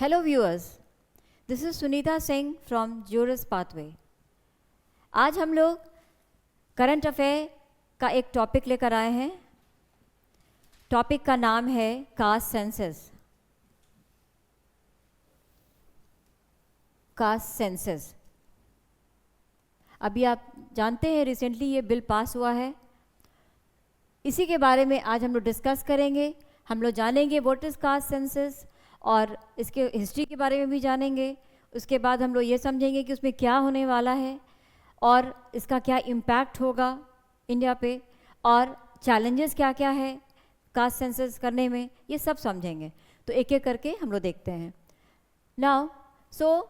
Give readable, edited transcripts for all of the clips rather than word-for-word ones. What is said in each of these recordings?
Hello viewers, this is Sunita Singh from Juris Pathway. आज हम लोग करंट अफेयर का एक टॉपिक लेकर आए हैं. टॉपिक का नाम है कास्ट सेंसस. कास्ट सेंसस अभी आप जानते हैं रिसेंटली ये बिल पास हुआ है. इसी के बारे में आज हम लोग डिस्कस करेंगे. हम लोग जानेंगे व्हाट इज़ कास्ट सेंसस और इसके हिस्ट्री के बारे में भी जानेंगे. उसके बाद हम लोग ये समझेंगे कि उसमें क्या होने वाला है और इसका क्या इम्पैक्ट होगा इंडिया पे और चैलेंजेस क्या क्या है कास्ट सेंसस करने में, ये सब समझेंगे. तो एक एक करके हम लोग देखते हैं. Now so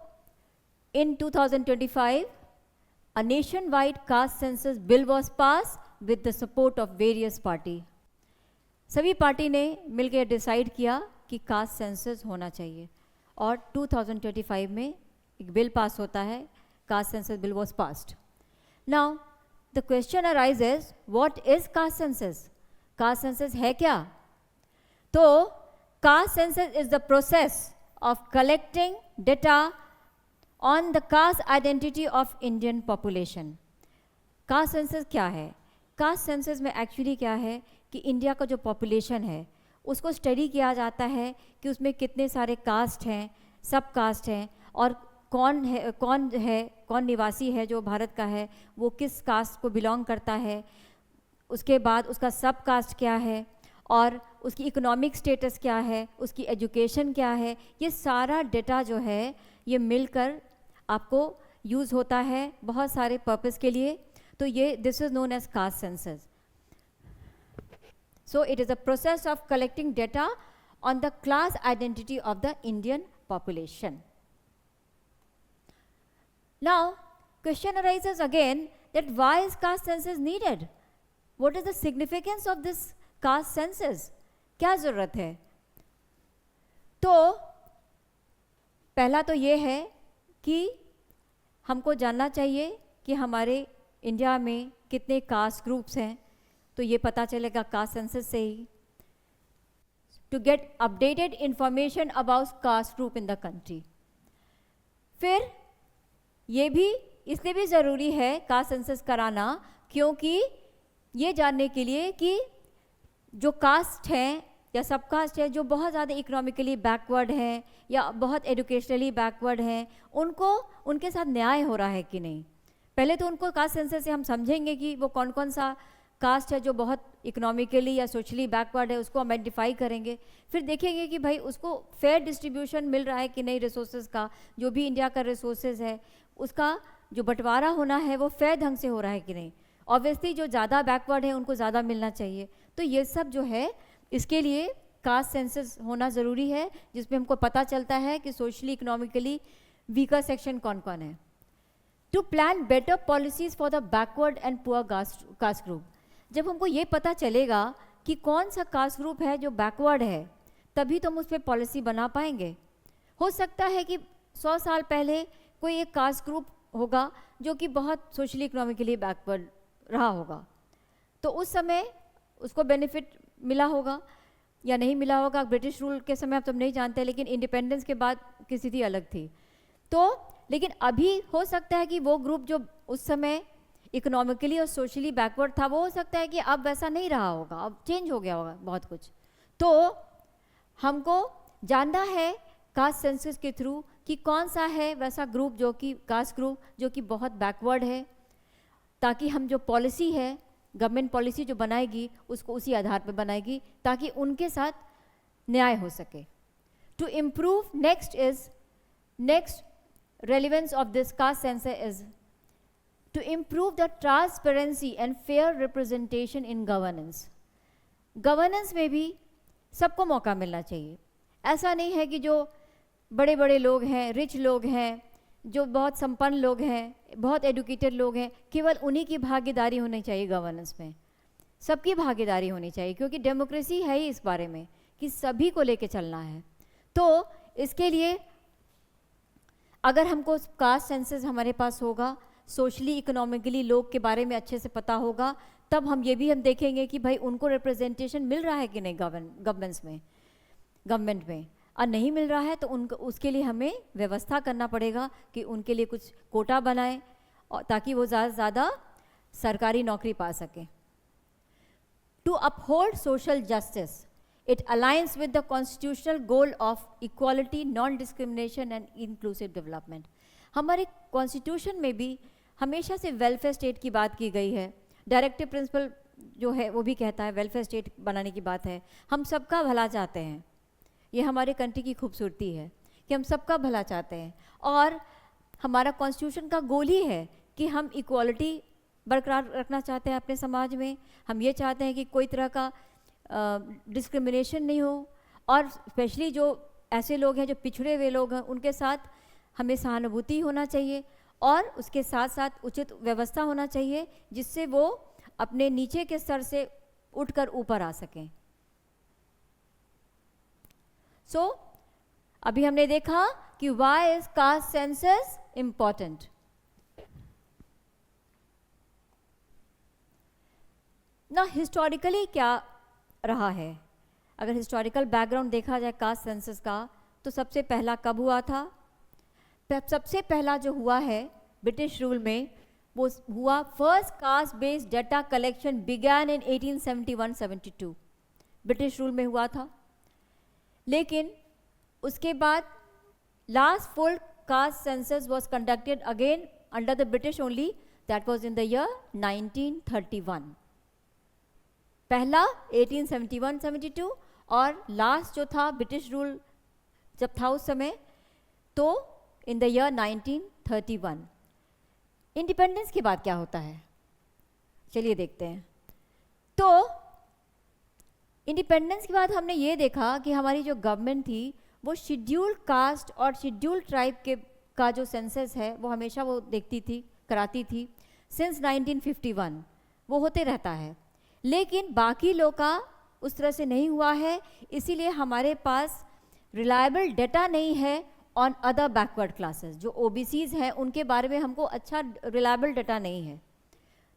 in 2025 a nationwide caste census bill was passed with the support of various party. सभी पार्टी ने मिलकर डिसाइड किया कि कास्ट सेंसस होना चाहिए और 2025 में एक बिल पास होता है. Caste census bill was passed. Now the question arises what is caste census. Caste census है क्या? तो cast census is the process of collecting data on the cast identity of Indian population. Caste census क्या है? Caste census में actually क्या है कि India का जो पॉपुलेशन है उसको स्टडी किया जाता है कि उसमें कितने सारे कास्ट हैं, सब कास्ट हैं और कौन निवासी है जो भारत का है वो किस कास्ट को बिलोंग करता है. उसके बाद उसका सब कास्ट क्या है और उसकी इकोनॉमिक स्टेटस क्या है, उसकी एजुकेशन क्या है. ये सारा डेटा जो है ये मिलकर आपको यूज़ होता है बहुत सारे पर्पस के लिए. तो ये this is known as caste census. So it is a process of collecting data on the class identity of the Indian population. Now, question arises again that why is caste census needed? What is the significance of this caste census? क्या ज़रूरत है? तो पहला तो ये है कि हमको जानना चाहिए कि हमारे इंडिया में कितने कास्ट ग्रुप्स हैं. तो ये पता चलेगा कास्ट सेंसस से ही. To get updated information about caste group in the country. फिर ये भी इसलिए भी ज़रूरी है कास्ट सेंसस कराना क्योंकि ये जानने के लिए कि जो कास्ट हैं या सब कास्ट है जो बहुत ज़्यादा इकोनॉमिकली बैकवर्ड हैं या बहुत एजुकेशनली बैकवर्ड हैं उनको उनके साथ न्याय हो रहा है कि नहीं. पहले तो उनको कास्ट सेंसस से हम समझेंगे कि वो कौन कौन सा कास्ट है जो बहुत इकोनॉमिकली या सोशली बैकवर्ड है, उसको हम आइडेंटिफाई करेंगे. फिर देखेंगे कि भाई उसको फेयर डिस्ट्रीब्यूशन मिल रहा है कि नहीं. रिसोर्सेज का जो भी इंडिया का रिसोर्सेज है उसका जो बंटवारा होना है वो फेयर ढंग से हो रहा है कि नहीं. ऑब्वियसली जो ज़्यादा बैकवर्ड है उनको ज़्यादा मिलना चाहिए. तो ये सब जो है इसके लिए कास्ट सेंसस होना ज़रूरी है जिसमें हमको पता चलता है कि सोशली इकोनॉमिकली वीकर सेक्शन कौन कौन है. To plan better policies for the backward and poor caste group. जब हमको ये पता चलेगा कि कौन सा कास्ट ग्रुप है जो बैकवर्ड है तभी तो हम उस पर पॉलिसी बना पाएंगे. हो सकता है कि 100 साल पहले कोई एक कास्ट ग्रुप होगा जो कि बहुत सोशली इकोनॉमिकली बैकवर्ड रहा होगा तो उस समय उसको बेनिफिट मिला होगा या नहीं मिला होगा. ब्रिटिश रूल के समय आप सब नहीं जानते लेकिन इंडिपेंडेंस के बाद की स्थिति अलग थी. तो लेकिन अभी हो सकता है कि वो ग्रुप जो उस समय इकोनॉमिकली और सोशली बैकवर्ड था वो हो सकता है कि अब वैसा नहीं रहा होगा, अब चेंज हो गया होगा बहुत कुछ. तो हमको जानना है कास्ट सेंसस के थ्रू कि कौन सा है वैसा ग्रुप जो कि कास्ट ग्रुप जो कि बहुत बैकवर्ड है ताकि हम जो पॉलिसी है गवर्नमेंट पॉलिसी जो बनाएगी उसको उसी आधार पर बनाएगी ताकि उनके साथ न्याय हो सके. To improve next relevance of this caste census is to improve the transparency and fair representation in governance. Governance में भी सबको मौका मिलना चाहिए. ऐसा नहीं है कि जो बड़े बड़े लोग हैं, रिच लोग हैं, जो बहुत संपन्न लोग हैं, बहुत एजुकेटेड लोग हैं, केवल उन्हीं की भागीदारी होनी चाहिए गवर्नेंस में. सबकी भागीदारी होनी चाहिए क्योंकि डेमोक्रेसी है ही इस बारे में कि सभी को लेके चलना है. तो इसके लिए अगर हमको कास्ट सेंसस हमारे पास होगा, सोशली इकोनॉमिकली लोग के बारे में अच्छे से पता होगा, तब हम ये भी हम देखेंगे कि भाई उनको रिप्रेजेंटेशन मिल रहा है कि नहीं गवर्नमेंट में. और नहीं मिल रहा है तो उसके लिए हमें व्यवस्था करना पड़ेगा कि उनके लिए कुछ कोटा बनाएं और ताकि वो ज़्यादा से ज़्यादा सरकारी नौकरी पा सकें. To uphold social justice, it aligns with the constitutional goal of equality, non-discrimination and inclusive development. हमारे कॉन्स्टिट्यूशन में भी हमेशा से वेलफेयर स्टेट की बात की गई है. डायरेक्टिव प्रिंसिपल जो है वो भी कहता है वेलफेयर स्टेट बनाने की बात है. हम सबका भला चाहते हैं. ये हमारे कंट्री की खूबसूरती है कि हम सबका भला चाहते हैं और हमारा कॉन्स्टिट्यूशन का गोल ही है कि हम इक्वालिटी बरकरार रखना चाहते हैं अपने समाज में. हम ये चाहते हैं कि कोई तरह का डिस्क्रिमिनेशन नहीं हो और स्पेशली जो ऐसे लोग हैं जो पिछड़े हुए लोग हैं उनके साथ हमें सहानुभूति होना चाहिए और उसके साथ साथ उचित व्यवस्था होना चाहिए जिससे वो अपने नीचे के स्तर से उठकर ऊपर आ सकें. सो अभी हमने देखा कि why is caste census important. ना हिस्टोरिकली क्या रहा है. अगर हिस्टोरिकल बैकग्राउंड देखा जाए कास्ट सेंसस का तो सबसे पहला कब हुआ था. सबसे पहला जो हुआ है ब्रिटिश रूल में वो हुआ first caste based data collection began इन 1871-72 ब्रिटिश रूल में हुआ था. लेकिन उसके बाद last full caste census was conducted again under the British only. That was in the year 1931. पहला 1871-72 और लास्ट जो था ब्रिटिश रूल जब था उस समय तो इन द ईयर 1931. इंडिपेंडेंस के बाद क्या होता है चलिए देखते हैं. तो इंडिपेंडेंस के बाद हमने ये देखा कि हमारी जो गवर्नमेंट थी वो शेड्यूल्ड कास्ट और शेड्यूल्ड ट्राइब के का जो सेंसस है वो हमेशा वो देखती थी कराती थी. सिंस 1951 वो होते रहता है लेकिन बाकी लोग का उस तरह से नहीं हुआ है. इसीलिए हमारे पास रिलायबल डेटा नहीं है ऑन अदर बैकवर्ड क्लासेस. जो ओबीसीज हैं उनके बारे में हमको अच्छा रिलायबल डेटा नहीं है.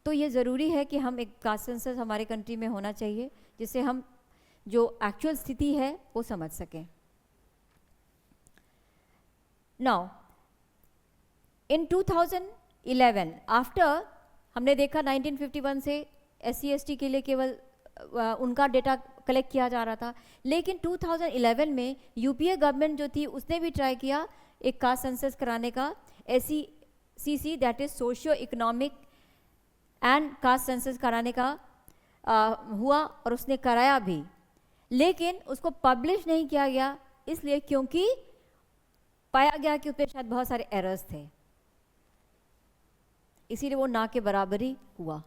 तो ये ज़रूरी है कि हम एक कास्ट सेंसस हमारे कंट्री में होना चाहिए जिससे हम जो एक्चुअल स्थिति है वो समझ सकें. नाउ इन 2011 आफ्टर हमने देखा 1951 से SC/ST के लिए केवल उनका डेटा कलेक्ट किया जा रहा था. लेकिन 2011 में यूपीए गवर्नमेंट जो थी उसने भी ट्राई किया एक कास्ट सेंसस कराने का. SECC that is socio economic and caste census कराने का हुआ और उसने कराया भी. लेकिन उसको पब्लिश नहीं किया गया इसलिए क्योंकि पाया गया कि उसमें शायद बहुत सारे एरर्स थे. इसीलिए वो ना के बराबर ही हुआ.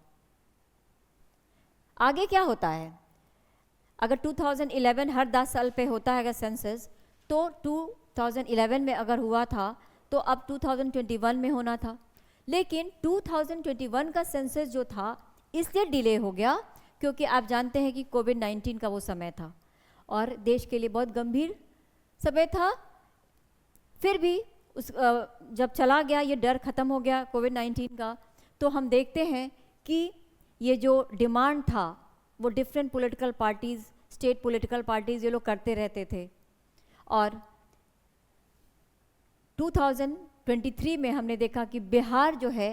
आगे क्या होता है अगर 2011 हर 10 साल पे होता है अगर सेंसस तो 2011 में अगर हुआ था तो अब 2021 में होना था. लेकिन 2021 का सेंसस जो था इसलिए डिले हो गया क्योंकि आप जानते हैं कि कोविड-19 का वो समय था और देश के लिए बहुत गंभीर समय था. फिर भी जब चला गया ये डर ख़त्म हो गया कोविड-19 का तो हम देखते हैं कि ये जो डिमांड था वो different political parties state political parties ये लोग करते रहते थे. और 2023 में हमने देखा कि बिहार जो है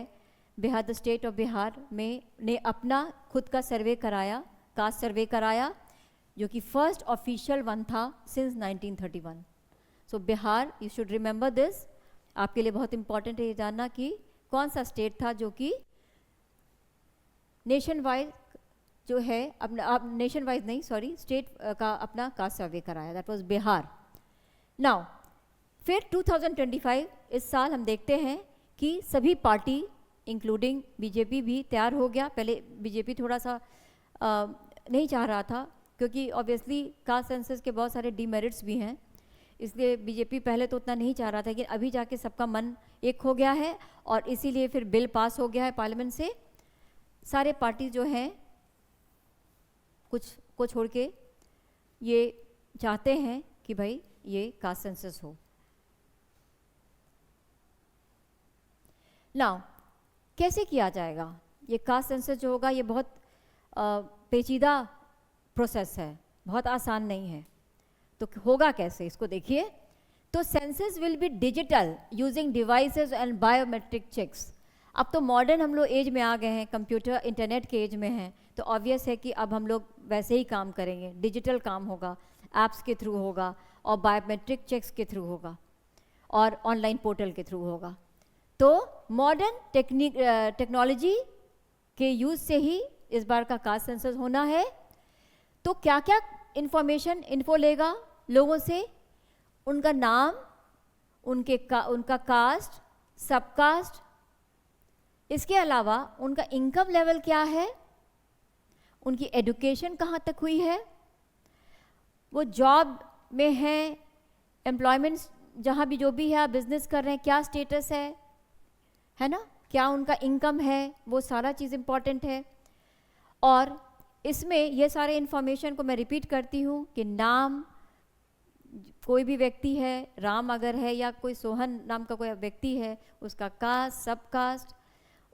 Bihar the state of Bihar में ने अपना खुद का सर्वे कराया कास्ट सर्वे कराया जो कि फर्स्ट ऑफिशियल वन था since 1931. So Bihar you should remember this. आपके लिए बहुत इंपॉर्टेंट है ये जानना कि कौन सा स्टेट था जो कि नेशन वाइज जो है अपना नेशन वाइज नहीं सॉरी स्टेट का अपना कास्ट सर्वे कराया. That was Bihar. नाउ फिर 2025 इस साल हम देखते हैं कि सभी पार्टी इंक्लूडिंग बीजेपी भी तैयार हो गया. पहले बीजेपी थोड़ा सा नहीं चाह रहा था क्योंकि ऑब्वियसली कास्ट सेंसस के बहुत सारे डीमेरिट्स भी हैं इसलिए बीजेपी पहले तो उतना नहीं चाह रहा था. लेकिन अभी जाके सबका मन एक हो गया है और इसीलिए फिर बिल पास हो गया है पार्लियामेंट से. सारे पार्टी जो हैं कुछ को छोड़ के ये चाहते हैं कि भाई ये कास्ट सेंसस हो. नाउ कैसे किया जाएगा ये कास्ट सेंसस जो होगा ये बहुत पेचीदा प्रोसेस है बहुत आसान नहीं है. तो होगा कैसे, इसको देखिए। तो census will be digital using devices and biometric checks. अब तो मॉडर्न हम लोग एज में आ गए हैं, कंप्यूटर इंटरनेट के एज में हैं, तो ऑब्वियस है कि अब हम लोग वैसे ही काम करेंगे, डिजिटल काम होगा, ऐप्स के थ्रू होगा और बायोमेट्रिक चेक्स के थ्रू होगा और ऑनलाइन पोर्टल के थ्रू होगा। तो मॉडर्न टेक्नोलॉजी के यूज़ से ही इस बार का कास्ट सेंसस होना है। तो क्या क्या इंफॉर्मेशन इन्फो लेगा लोगों से, उनका नाम, उनका कास्ट, सब कास्ट, इसके अलावा उनका इनकम लेवल क्या है, उनकी एजुकेशन कहाँ तक हुई है, वो जॉब में हैं, एम्प्लॉयमेंट जहाँ भी जो भी है बिजनेस कर रहे हैं क्या स्टेटस है ना, क्या उनका इनकम है, वो सारा चीज़ इम्पॉर्टेंट है। और इसमें ये सारे इन्फॉर्मेशन को मैं रिपीट करती हूँ कि नाम, कोई भी व्यक्ति है, राम अगर है या कोई सोहन नाम का कोई व्यक्ति है, उसका कास्ट, सब कास्ट,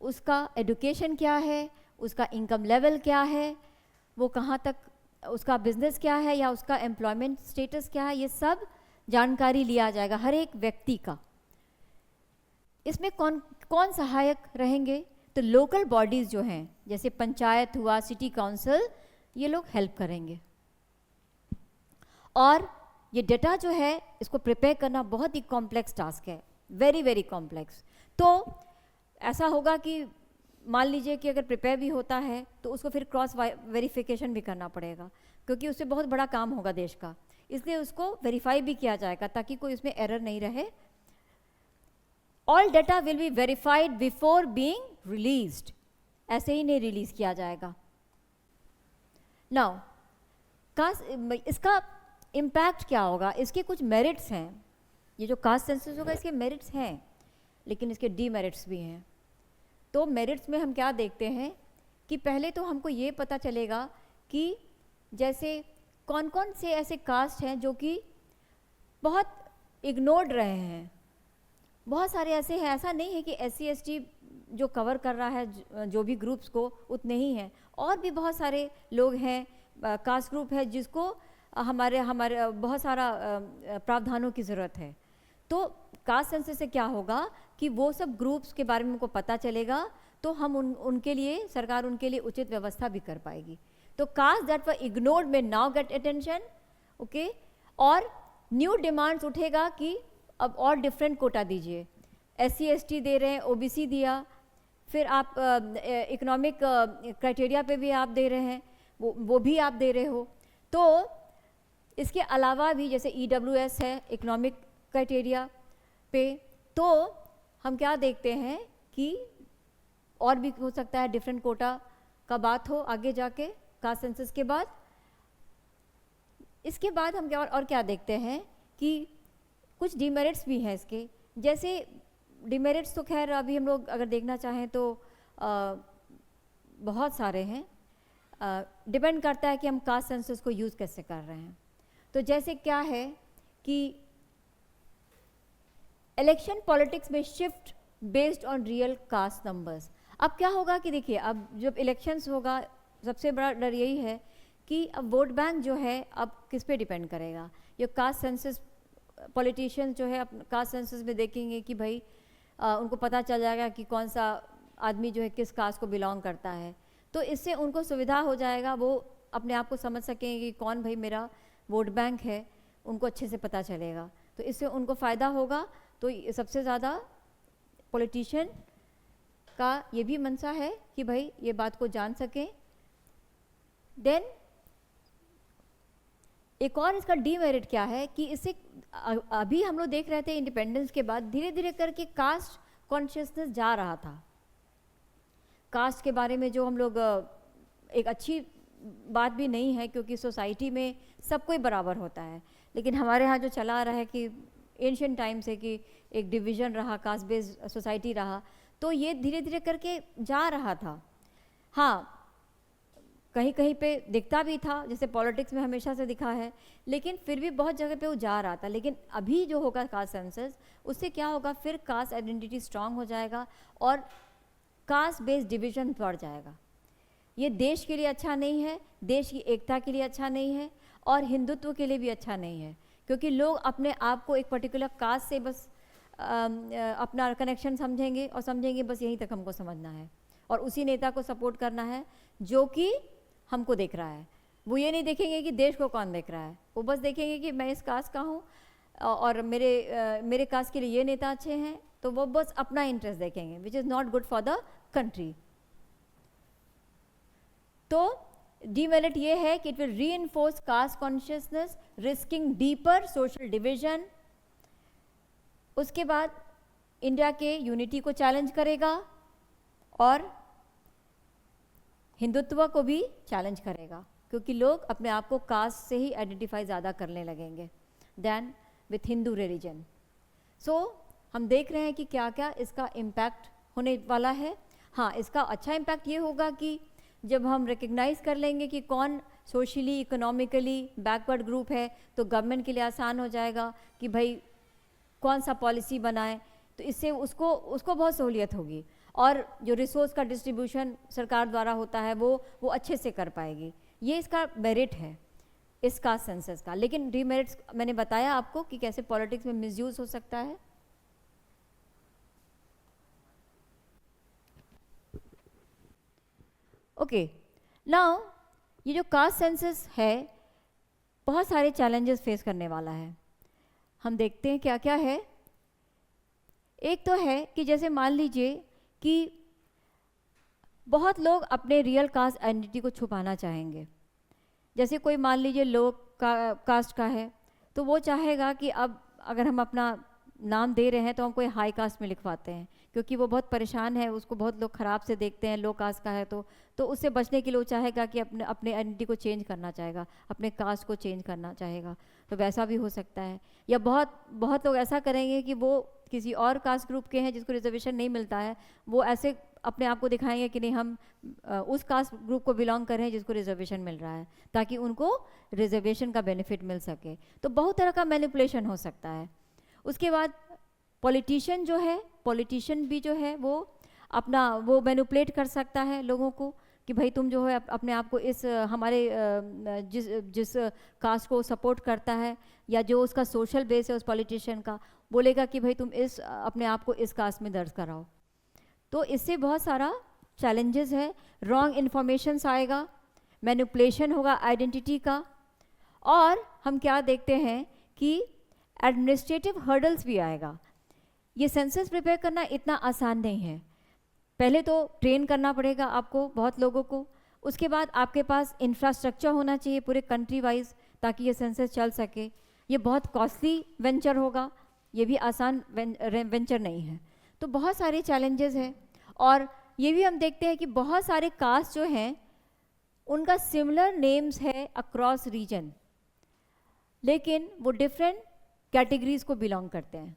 उसका एजुकेशन क्या है, उसका इनकम लेवल क्या है, वो कहाँ तक, उसका बिजनेस क्या है या उसका एम्प्लॉयमेंट स्टेटस क्या है, ये सब जानकारी लिया जाएगा हर एक व्यक्ति का। इसमें कौन कौन सहायक रहेंगे, तो लोकल बॉडीज़ जो हैं जैसे पंचायत हुआ, सिटी काउंसिल, ये लोग हेल्प करेंगे। और ये डेटा जो है इसको प्रिपेयर करना बहुत ही कॉम्प्लेक्स टास्क है, वेरी वेरी कॉम्प्लेक्स। तो ऐसा होगा कि मान लीजिए कि अगर प्रिपेयर भी होता है तो उसको फिर क्रॉस वेरिफिकेशन भी करना पड़ेगा, क्योंकि उससे बहुत बड़ा काम होगा देश का, इसलिए उसको वेरीफाई भी किया जाएगा ताकि कोई उसमें एरर नहीं रहे। All data will be verified before being released, ऐसे ही नहीं रिलीज किया जाएगा। नाउ इसका इम्पैक्ट क्या होगा, इसके कुछ मेरिट्स हैं। ये जो कास्ट सेंसस होगा इसके मेरिट्स हैं, लेकिन इसके डीमेरिट्स भी हैं। तो मेरिट्स में हम क्या देखते हैं कि पहले तो हमको ये पता चलेगा कि जैसे कौन कौन से ऐसे कास्ट हैं जो कि बहुत इग्नोर्ड रहे हैं। बहुत सारे ऐसे हैं, ऐसा नहीं है कि SC ST जो कवर कर रहा है जो भी ग्रुप्स को उतने ही हैं, और भी बहुत सारे लोग हैं, कास्ट ग्रुप है जिसको हमारे बहुत सारा प्रावधानों की ज़रूरत है। तो कास्ट सेंसस से क्या होगा कि वो सब ग्रुप्स के बारे में उनको पता चलेगा, तो हम उनके लिए, सरकार उनके लिए उचित व्यवस्था भी कर पाएगी। तो कास्ट दैट वर इग्नोर्ड में नाउ गेट अटेंशन, ओके। और न्यू डिमांड्स उठेगा कि अब और डिफरेंट कोटा दीजिए, SC ST दे रहे हैं, OBC दिया, फिर आप इकोनॉमिक क्राइटेरिया पे भी आप दे रहे हैं, वो भी आप दे रहे हो। तो इसके अलावा भी जैसे EWS है, इकोनॉमिक क्राइटेरिया पे, तो हम क्या देखते हैं कि और भी हो सकता है डिफरेंट कोटा का बात हो आगे जाके कास्ट सेंसस के बाद। इसके बाद हम क्या और क्या देखते हैं कि कुछ डिमेरिट्स भी हैं इसके। जैसे डिमेरिट्स तो खैर अभी हम लोग अगर देखना चाहें तो बहुत सारे हैं, डिपेंड करता है कि हम कास्ट सेंसस को यूज़ कैसे कर रहे हैं। तो जैसे क्या है कि इलेक्शन पॉलिटिक्स में shift based on real caste numbers. अब क्या होगा कि देखिए, अब जब इलेक्शंस होगा सबसे बड़ा डर यही है कि अब वोट बैंक जो है अब किस पे डिपेंड करेगा। ये कास्ट सेंसस पॉलिटिशियंस जो है कास्ट सेंसस में देखेंगे कि भाई उनको पता चल जाएगा कि कौन सा आदमी जो है किस कास्ट को बिलोंग करता है, तो इससे उनको सुविधा हो जाएगा, वो अपने आप को समझ सकेंगे कि कौन भाई मेरा वोट बैंक है, उनको अच्छे से पता चलेगा, तो इससे उनको फ़ायदा होगा। तो सबसे ज़्यादा पॉलिटिशियन का ये भी मंशा है कि भाई ये बात को जान सकें। देन एक और इसका डीमेरिट क्या है कि इससे अभी हम लोग देख रहे थे इंडिपेंडेंस के बाद धीरे धीरे करके कास्ट कॉन्शियसनेस जा रहा था। कास्ट के बारे में जो हम लोग एक अच्छी बात भी नहीं है, क्योंकि सोसाइटी में सब कोई बराबर होता है, लेकिन हमारे यहाँ जो चला आ रहा है कि एंशिएंट टाइम से कि एक डिवीज़न रहा, कास्ट बेस्ड सोसाइटी रहा, तो ये धीरे धीरे करके जा रहा था। हाँ, कहीं कहीं पे दिखता भी था, जैसे पॉलिटिक्स में हमेशा से दिखा है, लेकिन फिर भी बहुत जगह पे वो जा रहा था। लेकिन अभी जो होगा कास्ट सेंसस, उससे क्या होगा, फिर कास्ट आइडेंटिटी स्ट्रांग हो जाएगा और कास्ट बेस्ड डिवीज़न बढ़ जाएगा। ये देश के लिए अच्छा नहीं है, देश की एकता के लिए अच्छा नहीं है, और हिंदुत्व के लिए भी अच्छा नहीं है, क्योंकि लोग अपने आप को एक पर्टिकुलर कास्ट से बस अपना कनेक्शन समझेंगे और समझेंगे बस यहीं तक हमको समझना है और उसी नेता को सपोर्ट करना है जो कि हमको देख रहा है। वो ये नहीं देखेंगे कि देश को कौन देख रहा है, वो बस देखेंगे कि मैं इस कास्ट का हूँ और मेरे कास्ट के लिए ये नेता अच्छे हैं, तो वो बस अपना इंटरेस्ट देखेंगे, which is not good for the country. तो डीमेरिट ये है कि it will reinforce caste consciousness, risking deeper social division. उसके बाद इंडिया के यूनिटी को चैलेंज करेगा और हिंदुत्व को भी चैलेंज करेगा, क्योंकि लोग अपने आप को कास्ट से ही आइडेंटिफाई ज़्यादा करने लगेंगे देन विथ हिंदू रिलीजन। सो हम देख रहे हैं कि क्या क्या इसका इम्पैक्ट होने वाला है। हाँ, इसका अच्छा इम्पैक्ट ये होगा कि जब हम रिकग्नाइज़ कर लेंगे कि कौन सोशली इकोनॉमिकली बैकवर्ड ग्रुप है, तो गवर्नमेंट के लिए आसान हो जाएगा कि भाई कौन सा पॉलिसी बनाए, तो इससे उसको बहुत सहूलियत होगी और जो रिसोर्स का डिस्ट्रीब्यूशन सरकार द्वारा होता है वो अच्छे से कर पाएगी। ये इसका मेरिट है इस कास्ट सेंसस का। लेकिन डीमेरिट्स मैंने बताया आपको कि कैसे पॉलिटिक्स में मिसयूज हो सकता है। ओके, नाउ ये जो कास्ट सेंसस है बहुत सारे चैलेंजेस फेस करने वाला है। हम देखते हैं क्या क्या है। एक तो है कि जैसे मान लीजिए कि बहुत लोग अपने रियल कास्ट आइडेंटिटी को छुपाना चाहेंगे। जैसे कोई मान लीजिए लो कास्ट का है, तो वो चाहेगा कि अब अगर हम अपना नाम दे रहे हैं तो हम कोई हाई कास्ट में लिखवाते हैं, क्योंकि वो बहुत परेशान है, उसको बहुत लोग ख़राब से देखते हैं लो कास्ट का है, तो उससे बचने के लिए वो चाहेगा कि अपने आइडेंटिटी को चेंज करना चाहेगा, अपने कास्ट को चेंज करना चाहेगा। तो वैसा भी हो सकता है। या बहुत लोग ऐसा करेंगे कि वो किसी और कास्ट ग्रुप के हैं जिसको रिजर्वेशन नहीं मिलता है, वो ऐसे अपने आप को दिखाएंगे कि नहीं हम उस कास्ट ग्रुप को बिलोंग कर रहे हैं जिसको रिजर्वेशन मिल रहा है, ताकि उनको रिजर्वेशन का बेनिफिट मिल सके। तो बहुत तरह का मैनिपुलेशन हो सकता है। उसके बाद पॉलिटिशियन भी जो है वो मैनिपुलेट कर सकता है लोगों को कि भाई तुम जो है अपने आप को इस हमारे जिस कास्ट को सपोर्ट करता है या जो उसका सोशल बेस है उस पॉलिटिशियन का, बोलेगा कि भाई तुम अपने आप को इस कास्ट में दर्ज कराओ। तो इससे बहुत सारा चैलेंजेस है। रॉन्ग इन्फॉर्मेशंस आएगा, मैनिपुलेशन होगा आइडेंटिटी का, और हम क्या देखते हैं कि एडमिनिस्ट्रेटिव हर्डल्स भी आएगा। ये सेंसस प्रिपेयर करना इतना आसान नहीं है। पहले तो ट्रेन करना पड़ेगा आपको बहुत लोगों को, उसके बाद आपके पास इंफ्रास्ट्रक्चर होना चाहिए पूरे कंट्री वाइज ताकि ये सेंसस चल सके। ये बहुत कॉस्टली वेंचर होगा, ये भी आसान वेंचर नहीं है। तो बहुत सारे चैलेंजेस हैं। और ये भी हम देखते हैं कि बहुत सारे कास्ट जो हैं उनका सिमिलर नेम्स है अक्रॉस रीजन, लेकिन वो डिफरेंट कैटेगरीज को बिलोंग करते हैं।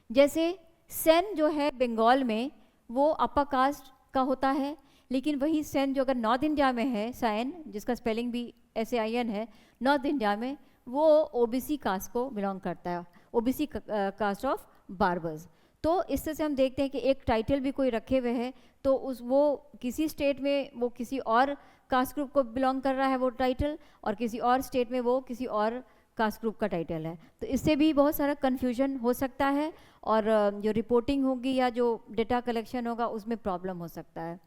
जैसे सेन जो है बंगाल में वो अपर कास्ट का होता है, लेकिन वही सेन जो अगर नॉर्थ इंडिया में है, सैन जिसका स्पेलिंग भी SAIN है, नॉर्थ इंडिया में वो OBC कास्ट को बिलोंग करता है, OBC कास्ट ऑफ बार्बर्स। तो इस तरह से हम देखते हैं कि एक टाइटल भी कोई रखे हुए है तो वो किसी स्टेट में वो किसी और कास्ट ग्रुप को बिलोंग कर रहा है वो टाइटल, और किसी और स्टेट में वो किसी और कास्ट ग्रुप का टाइटल है। तो इससे भी बहुत सारा कन्फ्यूजन हो सकता है और जो रिपोर्टिंग होगी या जो डेटा कलेक्शन होगा उसमें प्रॉब्लम हो सकता है।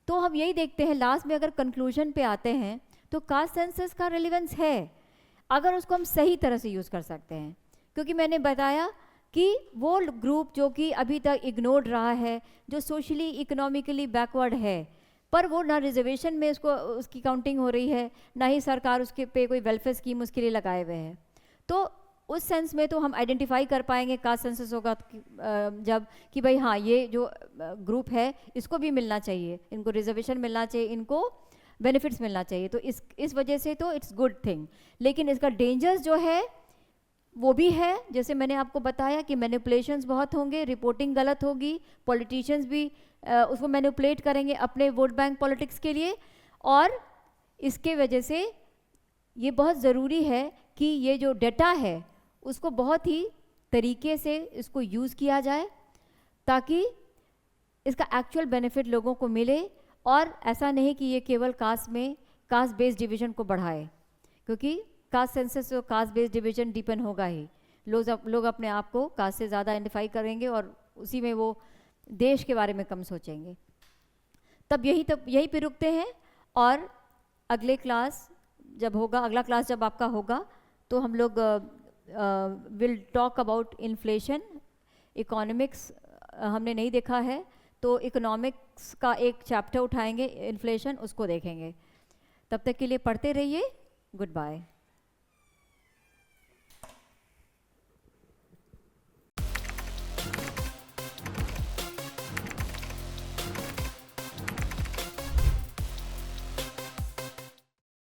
तो हम यही देखते हैं लास्ट में, अगर कंक्लूजन पे आते हैं तो कास्ट सेंसस का रिलेवेंस है अगर उसको हम सही तरह से यूज़ कर सकते हैं, क्योंकि मैंने बताया कि वो ग्रुप जो कि अभी तक इग्नोर्ड रहा है, जो सोशली इकोनॉमिकली बैकवर्ड है, पर वो ना रिजर्वेशन में उसकी काउंटिंग हो रही है, ना ही सरकार उसके पे कोई वेलफेयर स्कीम उसके लिए लगाए हुए हैं। तो उस सेंस में तो हम आइडेंटिफाई कर पाएंगे कास्ट सेंसस होगा जब कि भाई हाँ ये जो ग्रुप है इसको भी मिलना चाहिए, इनको रिजर्वेशन मिलना चाहिए, इनको बेनिफिट्स मिलना चाहिए। तो इस वजह से तो इट्स गुड थिंग। लेकिन इसका डेंजर्स जो है वो भी है, जैसे मैंने आपको बताया कि मैनिपुलेशंस बहुत होंगे, रिपोर्टिंग गलत होगी, पॉलिटिशियंस भी उसको मैनिपुलेट करेंगे अपने वोट बैंक पॉलिटिक्स के लिए। और इसके वजह से ये बहुत ज़रूरी है कि ये जो डेटा है उसको बहुत ही तरीके से इसको यूज़ किया जाए ताकि इसका एक्चुअल बेनिफिट लोगों को मिले, और ऐसा नहीं कि ये केवल कास्ट बेस्ड डिवीजन को बढ़ाए, क्योंकि कास्ट सेंसस और कास्ट बेस्ड डिवीजन डिपेंड होगा ही। लोग अपने आप को कास्ट से ज़्यादा आइडेंटिफाई करेंगे और उसी में वो देश के बारे में कम सोचेंगे। तब यही पे रुकते हैं, और अगला क्लास जब आपका होगा तो हम लोग will talk about inflation. Economics हमने नहीं देखा है, तो इकोनॉमिक्स का एक चैप्टर उठाएंगे, इन्फ्लेशन, उसको देखेंगे। तब तक के लिए पढ़ते रहिए। Good bye.